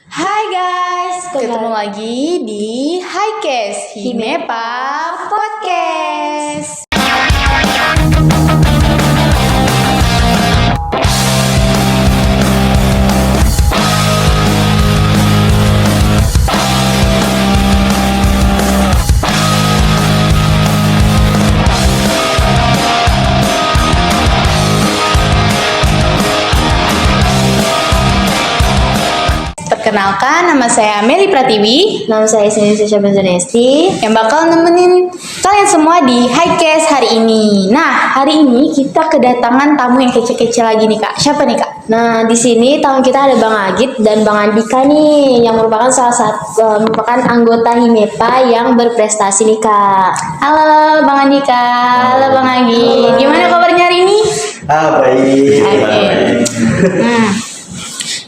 Hai guys, ketemu lagi di Highcast Himepa Podcast. Perkenalkan, nama saya Meli Pratiwi. Nama saya Sinisa Benzenesti. Yang bakal nemenin kalian semua di Highcast hari ini. Nah, hari ini kita kedatangan tamu yang kece-kece lagi nih Kak. Siapa nih Kak? Nah, di sini tamu kita ada Bang Agit dan Bang Andika nih, yang merupakan merupakan anggota Himepa yang berprestasi nih Kak. Halo Bang Andika, halo Bang Agit. Gimana kabarnya hari ini? Baik. Oke.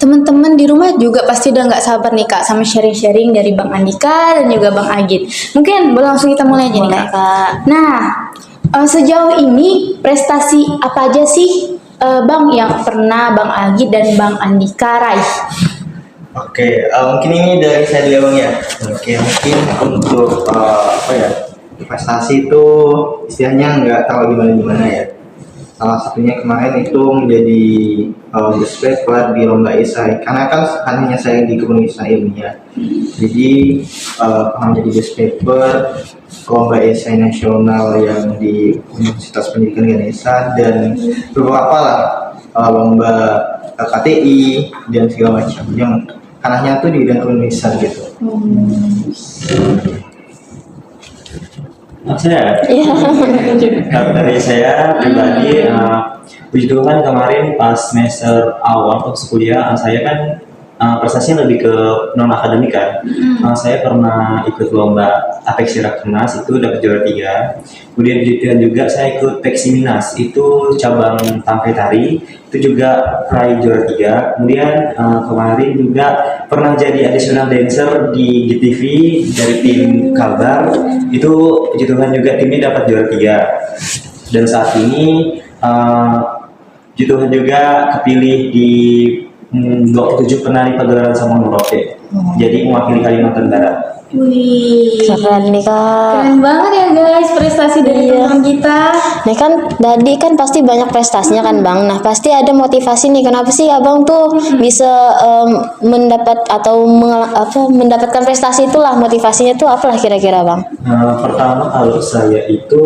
Teman-teman di rumah juga pasti udah nggak sabar nih Kak sama sharing-sharing dari Bang Andika dan juga Bang Agit. Mungkin langsung kita mulai aja nih Kak. Nah, sejauh ini prestasi apa aja sih Bang yang pernah Bang Agit dan Bang Andika raih? Oke, mungkin ini dari saya dulu ya Bang ya. Oke, mungkin untuk prestasi itu istilahnya nggak terlalu gimana-gimana ya. Salah satunya kemarin itu menjadi best paper di lomba esai, karena kan hanya saya di kepenulisan ilmiah. Jadi pernah menjadi best paper lomba esai nasional yang di Universitas Pendidikan Ganesha dan beberapa lah lomba KTI dan segala macam yang kanahnya tuh di bidang penulisan gitu. Saya, kalau dari saya pribadi, puji Tuhan kan kemarin pas semester awal waktu kuliah, saya kan prestasinya lebih ke non akademik kan. Saya pernah ikut lomba Apex Rakernas itu dapat juara 3. Kemudian juga saya ikut Peksiminas itu cabang tangkai tari itu juga peraih juara 3. Kemudian kemarin juga pernah jadi additional dancer di GTV dari tim Kalbar itu puji Tuhan juga timnya dapat juara 3. Dan saat ini puji Tuhan juga kepilih di 27 penari pagelaran Sabang Merauke. Jadi mewakili Kalimantan Barat. Wih, Keren nih Kak. keren banget ya guys prestasi dari teman kita. Nah kan tadi kan pasti banyak prestasinya kan Bang. Nah pasti ada motivasi nih. Kenapa sih Abang tuh bisa mendapat atau mendapatkan prestasi itulah, motivasinya tuh apalah kira-kira Bang? Pertama kalau saya itu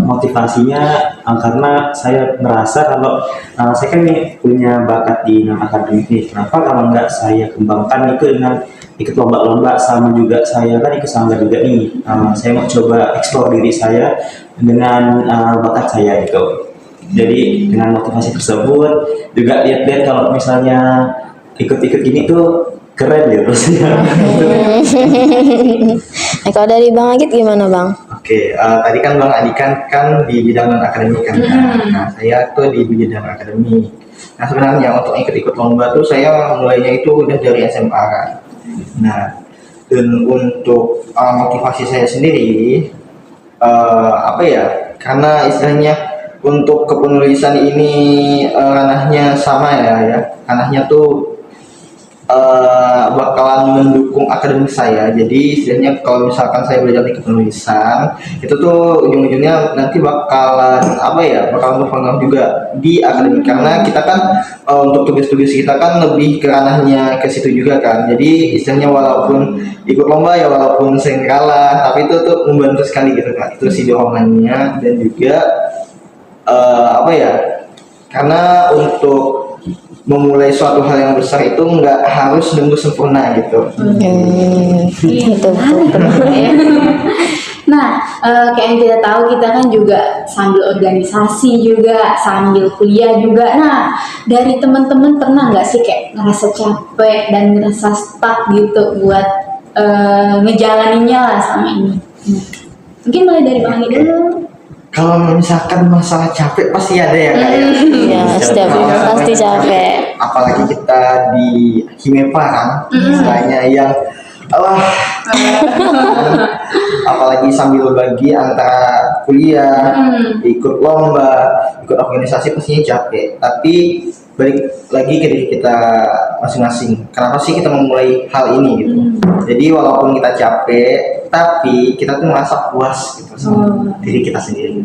motivasinya karena saya merasa kalau saya kan nih punya bakat di non akademik nih. Kenapa kalau nggak saya kembangkan itu dengan ikut lomba-lomba, sama juga saya kan ikut sanggar juga nih. Saya mau coba eksplor diri saya dengan bakat saya gitu. Jadi dengan motivasi tersebut juga lihat-lihat kalau misalnya ikut-ikut gini tuh keren gitu sih. Nah kalau dari Bang Agit gimana Bang? Oke, tadi kan Bang Adi kan di bidang non akademik kan. Nah, saya tuh di bidang akademik. Nah, sebenarnya untuk ikut-ikut lomba tuh saya mulainya itu udah dari SMA kan. Nah, dan untuk motivasi saya sendiri karena istilahnya untuk kepenulisan ini ranahnya sama ya. Ranahnya tuh bakalan mendukung akademik saya. Jadi istilahnya kalau misalkan saya belajar di kepenulisan itu tuh ujung-ujungnya nanti bakalan berpengaruh juga di akademik, karena kita kan untuk tugas-tugas kita kan lebih ke ranahnya ke situ juga kan. Jadi istilahnya walaupun ikut lomba ya walaupun sering kalah, tapi itu tuh membantu sekali gitu kan. Itu sih dorongannya. Dan juga karena untuk memulai suatu hal yang besar itu nggak harus nunggu sempurna gitu. Itu Nah, kayak yang kita tahu kita kan juga sambil organisasi juga, sambil kuliah juga. Nah, dari teman-teman pernah nggak sih kayak ngerasa capek dan ngerasa stuck gitu buat ngejalaninnya lah sama ini? Mungkin mulai dari Bang Agit dulu. Kalau misalkan masalah capek pasti ada ya Kak ya. ya setiap pasti capek. Apalagi kita di Himepa kan, istilahnya yang apalagi sambil bagi antara kuliah, ikut lomba, ikut organisasi pastinya capek. Tapi balik lagi ke diri kita masing-masing. Kenapa sih kita memulai hal ini gitu? Jadi walaupun kita capek, tapi kita tuh merasa puas gitu sama diri kita sendiri.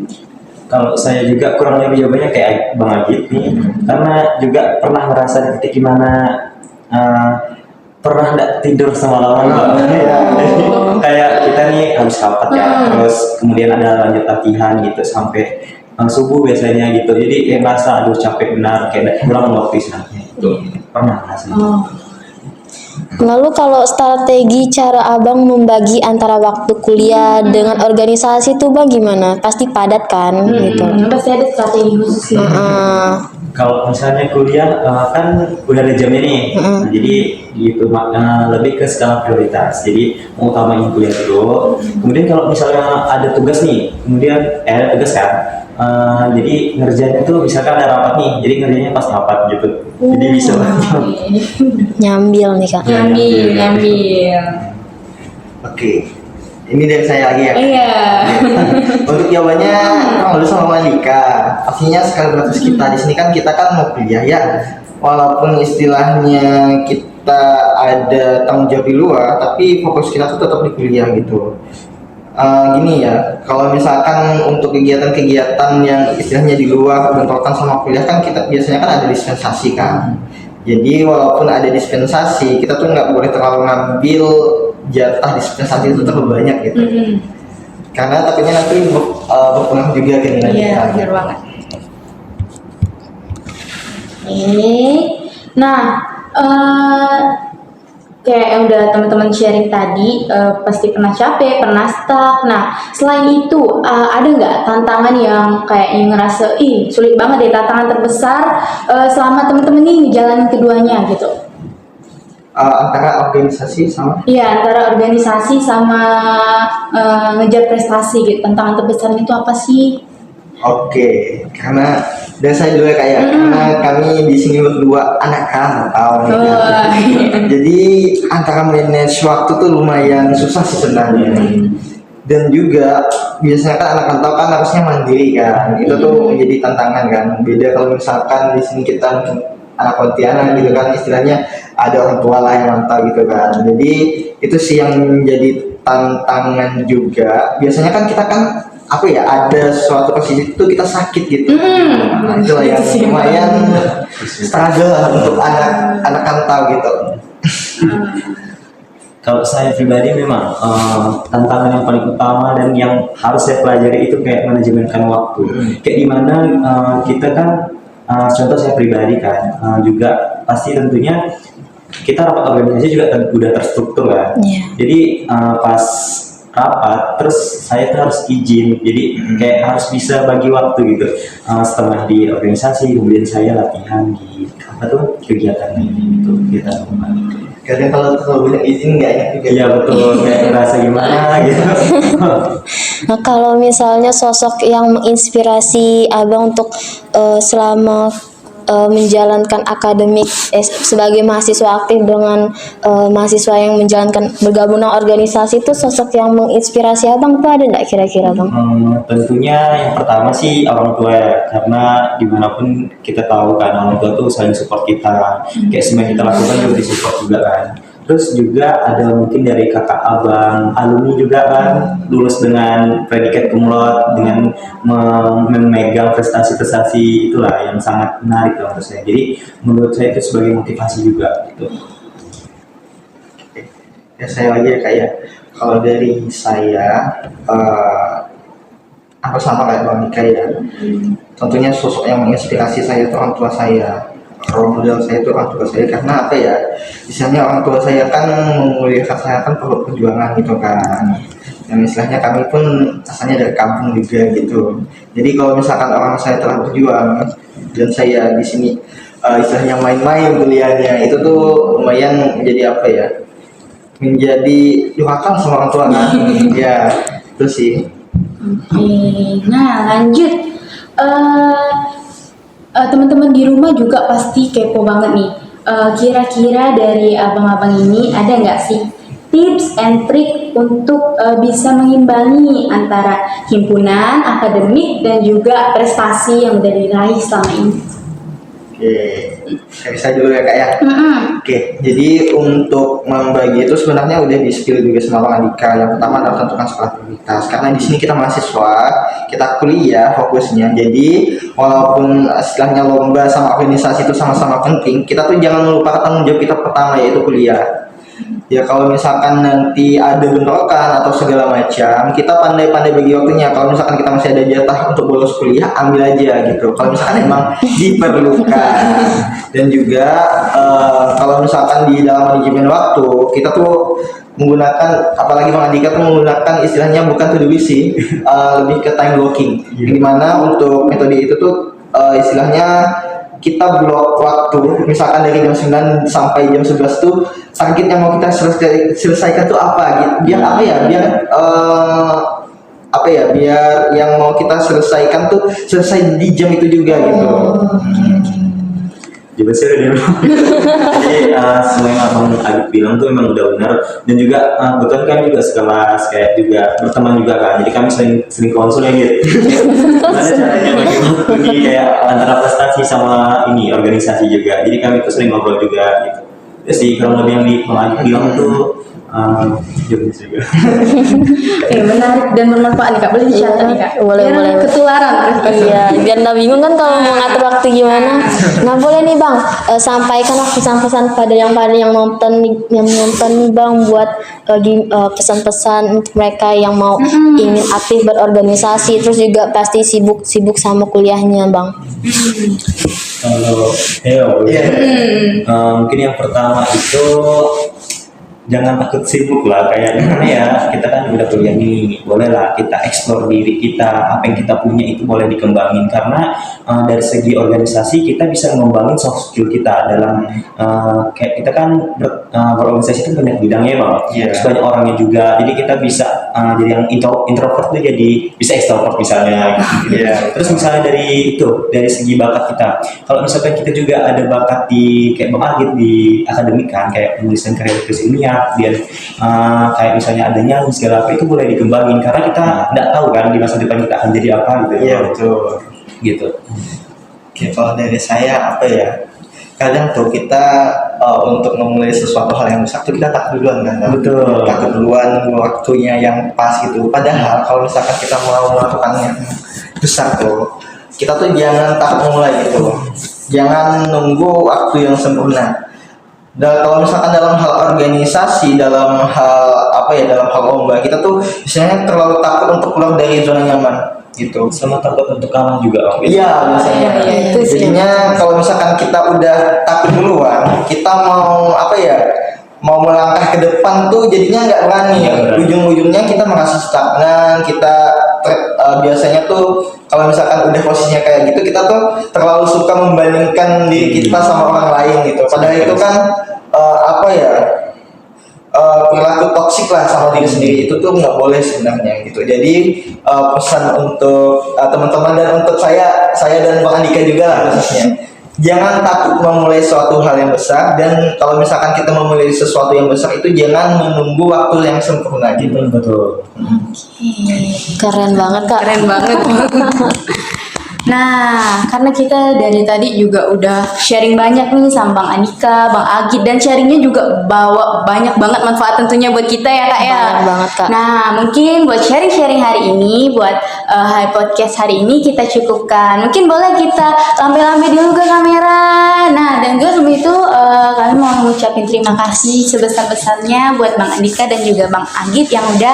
Kalau saya juga kurang lebih jawabannya kayak Bang Agit nih, karena juga pernah merasa di titik gimana pernah nggak tidur semalaman Bang. Jadi kayak kita nih habis rapat ya, terus kemudian ada lanjut latihan gitu sampai subuh biasanya gitu. Jadi kayak merasa aduh capek benar, kayak kurang waktu istirahatnya itu pernah merasa. Lalu kalau strategi cara abang membagi antara waktu kuliah dengan organisasi itu bang gimana? Pasti padat kan gitu. Pasti ada strategi khususnya. Kalau misalnya kuliah kan udah ada jamnya nih, nah, jadi gitu lebih ke skala prioritas. Jadi mengutamain kuliah dulu. Kemudian kalau misalnya ada tugas nih, kemudian ada tugas kan, jadi ngerjain itu misalkan ada rapat nih, jadi ngerjainnya pas rapat gitu. Jadi bisa Nyambil nih kak. Nyambil. Oke, ini dari saya lagi ya. Iya. Untuk jawabannya kalau dulu sama Malika, pastinya sekali batas kita di sini kan kita kan mau kuliah ya. Walaupun istilahnya kita ada tanggung jawab di luar, tapi fokus kita tuh tetap di kuliah gitu. Gini ya, kalau misalkan untuk kegiatan-kegiatan yang istilahnya di luar bentrokan sama kuliah kan kita biasanya kan ada dispensasi kan. Jadi walaupun ada dispensasi, kita tuh nggak boleh terlalu ngambil jatah dispensasi itu terlalu banyak gitu. Karena takutnya nanti berpengaruh juga ke nilai Iya, kita. benar banget. Ini, nah, kayak yang udah teman-teman sharing tadi, pasti pernah capek, pernah stuck. Nah, selain itu, ada nggak tantangan yang kayak yang ngerasa, sulit banget deh, tantangan terbesar selama teman-teman nih ngejalanin keduanya gitu? Antara organisasi sama Iya, antara organisasi sama ngejar prestasi gitu. Tantangan terbesarnya itu apa sih? Oke, karena dan saya dulu kayak karena kami di sini berdua anak rantau nih kan. Jadi antara manage waktu tuh lumayan susah sih sebenarnya. Dan juga biasanya kan anak rantau kan harusnya mandiri kan. Itu tuh menjadi tantangan kan. Beda kalau misalkan di sini kita anak Pontianak gitu kan, istilahnya ada orang tua lah yang rantau gitu kan. Jadi itu sih yang menjadi tantangan juga. Biasanya kan kita kan apa ya, ada suatu posisi itu kita sakit gitu. Nah, itulah yang lumayan struggle untuk anak rantau gitu. Kalau saya pribadi memang tantangan yang paling utama dan yang harus saya pelajari itu kayak manajemenkan waktu. Kayak dimana kita kan contoh saya pribadi kan juga pasti tentunya kita rapat organisasi juga udah terstruktur kan. Jadi pas rapat terus saya tuh harus izin, jadi kayak harus bisa bagi waktu gitu. Setelah di organisasi kemudian saya latihan di apa tuh kegiatan ini gitu, kegiatan rumah gitu. Kadang kalau bilang izin nggak enak juga. Iya betul, kayak ngerasa gimana gitu. Nah kalau misalnya sosok yang menginspirasi abang untuk selama menjalankan akademik sebagai mahasiswa aktif dengan mahasiswa yang menjalankan bergabung dengan organisasi, itu sosok yang menginspirasi abang tuh ada nggak kira-kira bang? Tentunya yang pertama sih orang tua ya, karena dimanapun kita tahu kan orang tua tuh saling support kita, kayak semua yang kita lakukan juga disupport juga kan. Terus juga ada mungkin dari kakak abang, alumni juga kan, lulus dengan predikat cum laude, dengan memegang prestasi-prestasi itulah yang sangat menarik menurut saya. Jadi menurut saya itu sebagai motivasi juga gitu. Ya saya lagi ya kayak kalau dari saya aku sama kayak Bang Nika ya. Tentunya sosok yang menginspirasi saya itu orang tua saya. Role model saya itu orang tua saya, karena apa ya, misalnya orang tua saya kan memuliakan saya kan perlu perjuangan gitu kan, dan istilahnya kami pun asalnya dari kampung juga gitu. Jadi kalau misalkan orang saya telah berjuang dan saya di sini istilahnya main-main kuliahnya, itu tuh lumayan menjadi apa ya, menjadi durhaka sama orang tua kan. Ya itu sih. Nah lanjut. Teman-teman di rumah juga pasti kepo banget nih. Kira-kira dari abang-abang ini ada nggak sih tips and trik untuk bisa mengimbangi antara himpunan, akademik, dan juga prestasi yang udah diraih selama ini? Oke. Saya bisa dulu ya Kak ya. Oke, jadi untuk membagi itu sebenarnya udah di skill juga sama Bang Andika. Yang pertama adalah tentukan skala prioritas. Karena di sini kita mahasiswa, kita kuliah fokusnya. Jadi walaupun istilahnya lomba sama organisasi itu sama-sama penting, kita tuh jangan melupakan tanggung jawab kita pertama yaitu kuliah. Ya kalau misalkan nanti ada bentrokan atau segala macam, kita pandai-pandai bagi waktunya. Kalau misalkan kita masih ada jatah untuk bolos kuliah, ambil aja gitu. Kalau misalkan emang diperlukan. Dan juga kalau misalkan di dalam manajemen waktu, kita tuh menggunakan, apalagi Bang Andika tuh menggunakan istilahnya bukan to do list sih, lebih ke time blocking. Dimana untuk metode itu tuh istilahnya kita blok waktu, misalkan dari jam 9 sampai jam 11 tuh target yang mau kita selesaikan tuh apa gitu. Biar apa ya? Biar yang mau kita selesaikan tuh selesai di jam itu juga gitu. Jadi saya udah jadi semua yang abang Agit bilang tuh memang udah benar, dan juga betul kan juga sekelas kayak juga berteman juga kan, jadi kami sering konsul ya gitu. Gimana caranya bagi waktu ini kayak antara prestasi sama ini organisasi juga, jadi kami tuh sering ngobrol juga gitu. Terus sih kalau lebih yang di Bang Agit bilang tuh juga. Oke, menarik dan bermanfaat nih Kak. Boleh dicatat nih Kak. Boleh, Biar boleh. ketularan. Iya, biar nggak bingung kan kalau mau ngatur waktu gimana. Nah boleh nih Bang, sampaikan pesan-pesan pada yang nonton nih Bang, buat pesan-pesan untuk mereka yang mau ingin aktif berorganisasi, terus juga pasti sibuk sama kuliahnya Bang. Kalau mungkin yang pertama itu jangan takut sibuk lah, kayak gimana ya, kita kan udah kuliah nih, bolehlah kita explore diri kita, apa yang kita punya itu boleh dikembangin, karena dari segi organisasi kita bisa mengembangin soft skill kita dalam kayak kita kan berorganisasi itu banyak bidangnya Bang, terus banyak orangnya juga, jadi kita bisa jadi yang introvert tuh jadi bisa extrovert misalnya gitu. Terus misalnya dari segi bakat kita, kalau misalkan kita juga ada bakat di kayak Bang Agit di akademik kan, kayak penulisan karya tulis ilmiah, dan kayak misalnya ada nyanyi segala apa, itu boleh dikembangin karena kita nggak tahu kan di masa depan kita akan jadi apa gitu. Iya betul. Gitu. Oke, kalau dari saya apa ya? Kadang tuh kita untuk memulai sesuatu hal yang besar tuh kita takut duluan kan? Betul. Takut duluan nunggu waktunya yang pas gitu. Padahal kalau misalkan kita mau melakukan yang besar tuh, kita tuh jangan takut mulai gitu. Jangan nunggu waktu yang sempurna. Dan kalau misalkan dalam hal organisasi, dalam hal lomba, kita tuh biasanya terlalu takut untuk keluar dari zona nyaman gitu. Sama takut untuk kalah juga Bang. Iya, biasanya. Itu sih. Jadinya kalau misalkan kita udah takut duluan, kita mau melangkah ke depan tuh jadinya nggak berani. Ujung-ujungnya kita merasa stagnan, biasanya tuh kalau misalkan udah posisinya kayak gitu, kita tuh terlalu suka membandingkan diri kita sama orang lain gitu. Padahal itu kan perilaku toksik lah sama diri sendiri, itu tuh nggak boleh sebenarnya gitu. Jadi pesan untuk teman-teman dan untuk saya dan Bang Andika juga lah khususnya, jangan takut memulai suatu hal yang besar, dan kalau misalkan kita memulai sesuatu yang besar itu jangan menunggu waktu yang sempurna gitu. Betul. Keren banget Kak. Keren banget. Nah, karena kita dari tadi juga udah sharing banyak nih sama Bang Andika, Bang Agit, dan sharingnya juga bawa banyak banget manfaat tentunya buat kita ya Kak ya. Banyak banget, Kak. Nah, mungkin buat sharing-sharing hari ini, buat podcast hari ini kita cukupkan. Mungkin boleh kita lambe-lambe dulu ke kamera. Nah, dan juga sebelum itu kami mau mengucapkan terima kasih sebesar-besarnya buat Bang Andika dan juga Bang Agit yang udah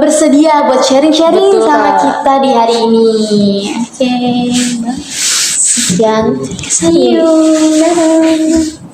bersedia buat sharing-sharing Betul, sama Kak. kita di hari ini. Oke. Sekian. See you. Dadah.